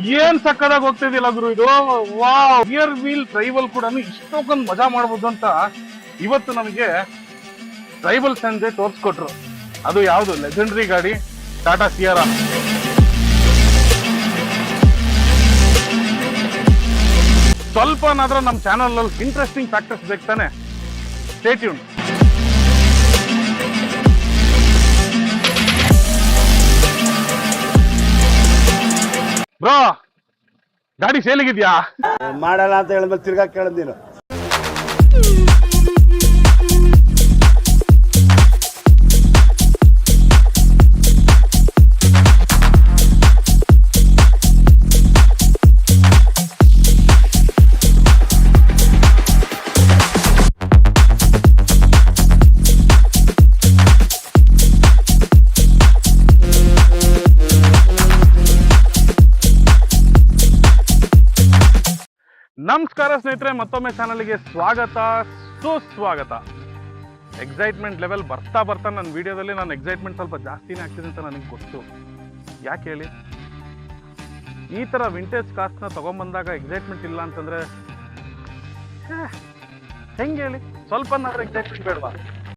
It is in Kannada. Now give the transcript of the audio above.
ಏನ್ ಸಕ್ಕದಾಗಿ ಹೋಗ್ತಿದಿಲ್ಲ ಗುರು ಇದು. ವಾವ್, ರಿಯರ್ ವೀಲ್ ಡ್ರೈವಲ್ ಕೂಡ ಇಷ್ಟೊಂದು ಮಜಾ ಮಾಡ್ಬೋದು ಅಂತ ಇವತ್ತು ನಮಗೆ ಡ್ರೈವಲ್ ಸಂಜೆ ತೋರ್ಸ್ಕೊಟ್ರು. ಅದು ಯಾವುದು ಲೆಜೆಂಡರಿ ಗಾಡಿ ಟಾಟಾ ಸಿಯಾರಾ. ಸ್ವಲ್ಪನಾದ್ರೂ ನಮ್ಮ ಚಾನಲ್ ಅಲ್ಲಿ ಇಂಟ್ರೆಸ್ಟಿಂಗ್ ಫ್ಯಾಕ್ಟರ್ಸ್ ಬೇಕು ತಾನೆ. Stay tune. ಬ್ರೋ, ಗಾಡಿ ಸೇಲಿಗಿದ್ಯಾ? ಮಾಡಲ್ಲ ಅಂತ ಹೇಳಿದ್ಮೇಲೆ ತಿರ್ಗಾ ಕೇಳದ್ ನೀನು. ನಮಸ್ಕಾರ ಸ್ನೇಹಿತರೆ, ಮತ್ತೊಮ್ಮೆ ಚಾನಲ್ಗೆ ಸ್ವಾಗತ, ಸುಸ್ವಾಗತ. ಎಕ್ಸೈಟ್ಮೆಂಟ್ ಲೆವೆಲ್ ಬರ್ತಾ ಬರ್ತಾ ನನ್ನ ವಿಡಿಯೋದಲ್ಲಿ ನಾನು ಎಕ್ಸೈಟ್ಮೆಂಟ್ ಸ್ವಲ್ಪ ಜಾಸ್ತಿನೇ ಆಗ್ತಿದೆ ಅಂತ ನನಗೆ ಗೊತ್ತು. ಯಾಕೆ ಹೇಳಿ, ಈ ಥರ ವಿಂಟೇಜ್ ಕಾರ್ಸ್ನ ತೊಗೊಂಬಂದಾಗ ಎಕ್ಸೈಟ್ಮೆಂಟ್ ಇಲ್ಲ ಅಂತಂದರೆ ಹೆಂಗೆ ಹೇಳಿ? ಸ್ವಲ್ಪನಾದ್ರೂ ಎಕ್ಸೈಟ್ಮೆಂಟ್ ಬೇಡವಾ?